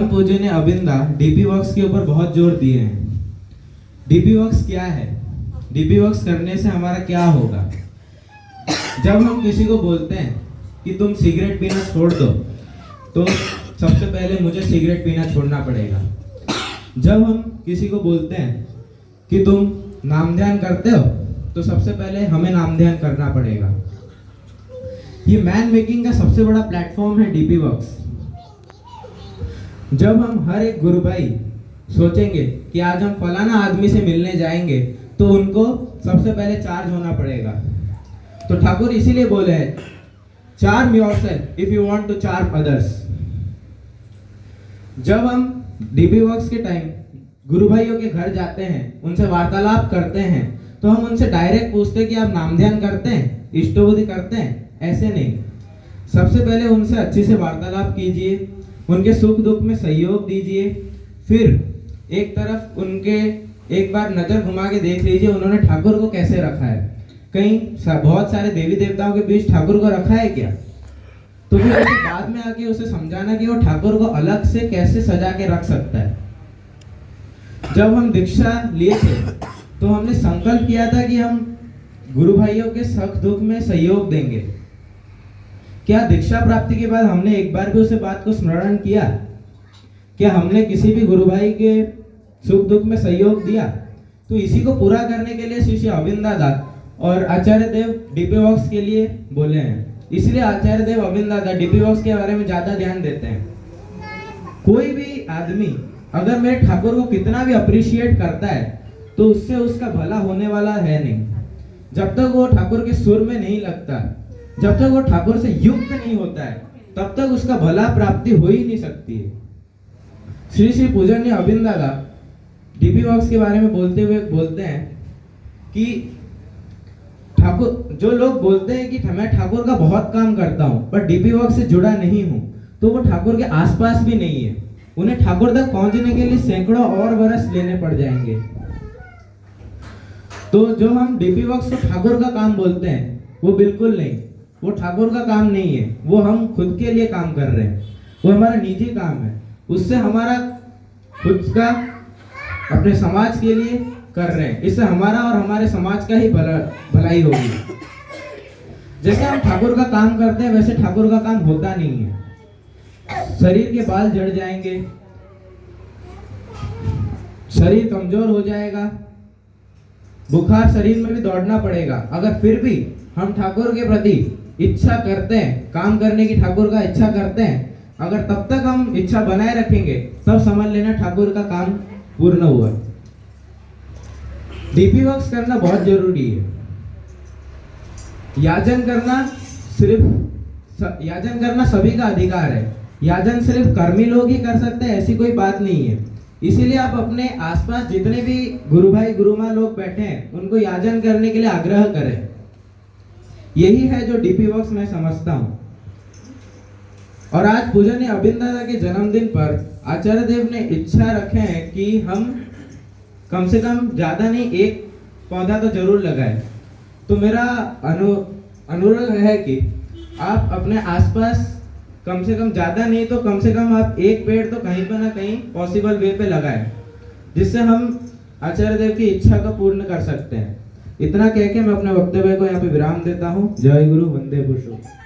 परम पूजनीय अविंदा DP works के ऊपर बहुत जोर दिए हैं। डीपी वर्क्स क्या है, डीपी वर्क्स करने से हमारा क्या होगा। जब हम किसी को बोलते हैं कि तुम सिगरेट पीना छोड़ दो, तो सबसे पहले मुझे सिगरेट पीना छोड़ना पड़ेगा। जब हम किसी को बोलते हैं कि तुम नाम ध्यान करते हो, तो सबसे पहले हमें नाम ध्यान करना पड़ेगा। ये मैन मेकिंग का सबसे बड़ा प्लेटफॉर्म है डीपी वर्क्स। जब हम हर एक गुरु भाई सोचेंगे कि आज हम फलाना आदमी से मिलने जाएंगे, तो उनको सबसे पहले चार्ज होना पड़ेगा। तो ठाकुर इसीलिए बोले हैं, charm yourself if you want to charm others. जब हम डीपी वर्क्स के टाइम गुरु भाइयों के घर जाते हैं, उनसे वार्तालाप करते हैं, तो हम उनसे डायरेक्ट पूछते हैं कि आप नाम ध्यान करते हैं, इष्टबुद्धि करते हैं। ऐसे नहीं, सबसे पहले उनसे अच्छे से वार्तालाप कीजिए, उनके सुख दुख में सहयोग दीजिए। फिर एक तरफ उनके एक बार नजर घुमा के देख लीजिए उन्होंने ठाकुर को कैसे रखा है। कहीं बहुत सारे देवी देवताओं के बीच ठाकुर को रखा है क्या? तो फिर उसे बाद में आके उसे समझाना कि वो ठाकुर को अलग से कैसे सजा के रख सकता है। जब हम दीक्षा लिए थे, तो हमने संकल्प किया था कि हम गुरु भाइयों के सुख दुख में सहयोग देंगे। क्या दीक्षा प्राप्ति के बाद हमने एक बार भी उसे बात को स्मरण किया? क्या हमने किसी भी गुरु भाई के सुख दुख में सहयोग दिया? तो इसी को पूरा करने के लिए श्री अविंदा और आचार्य देव डीपी वर्क्स के लिए बोले हैं। इसलिए आचार्य देव अविंदा डीपी वर्क्स के बारे में ज्यादा ध्यान देते हैं। कोई भी आदमी अगर मेरे ठाकुर को कितना भी अप्रिशिएट करता है, तो उससे उसका भला होने वाला है नहीं। जब तक वो ठाकुर के सुर में नहीं लगता, जब तक वो ठाकुर से युक्त नहीं होता है, तब तक उसका भला प्राप्ति हो ही नहीं सकती है। श्री पूजनीय अविंदा डीपी वर्क्स के बारे में बोलते हुए बोलते हैं कि ठाकुर, जो लोग बोलते हैं कि मैं ठाकुर का बहुत काम करता हूं पर डीपी वर्क्स से जुड़ा नहीं हूं, तो वो ठाकुर के आसपास भी नहीं है। उन्हें ठाकुर तक पहुंचने के लिए सैकड़ों और वर्ष लेने पड़ जाएंगे। तो जो हम डीपी वर्क्स को ठाकुर का काम बोलते हैं, वो बिल्कुल नहीं, वो ठाकुर का काम नहीं है। वो हम खुद के लिए काम कर रहे हैं, वो हमारा निजी काम है। उससे हमारा खुद का अपने समाज के लिए कर रहे हैं, इससे हमारा और हमारे समाज का ही भलाई होगी। जैसे हम ठाकुर का काम करते हैं, वैसे ठाकुर का काम होता नहीं है। शरीर के बाल झड़ जाएंगे, शरीर कमजोर हो जाएगा, बुखार शरीर में भी दौड़ना पड़ेगा। अगर फिर भी हम ठाकुर के प्रति इच्छा करते हैं, काम करने की ठाकुर का इच्छा करते हैं, अगर तब तक हम इच्छा बनाए रखेंगे, तब समझ लेना ठाकुर का काम पूर्ण हुआ। डीपी वर्क्स करना बहुत जरूरी है। याजन करना सभी का अधिकार है। याजन सिर्फ कर्मी लोग ही कर सकते हैं, ऐसी कोई बात नहीं है। इसीलिए आप अपने आसपास जितने भी गुरु भाई गुरु माँ लोग बैठे हैं, उनको याजन करने के लिए आग्रह करें। यही है जो डीपी वर्क्स मैं समझता हूँ। और आज पूजनीय अविंदा के जन्मदिन पर आचार्य देव ने इच्छा रखे हैं कि हम कम से कम ज्यादा नहीं, एक पौधा तो जरूर लगाएं। तो मेरा अनुरोध है कि आप अपने आसपास कम से कम ज्यादा नहीं तो कम से कम आप एक पेड़ तो कहीं पर ना कहीं पॉसिबल वे पे लगाएं, जिससे हम आचार्य देव की इच्छा को पूर्ण कर सकते हैं। इतना कह के मैं अपने वक्तव्य को यहाँ पे विराम देता हूँ। जय गुरु, वंदे पुरुषोत्तम।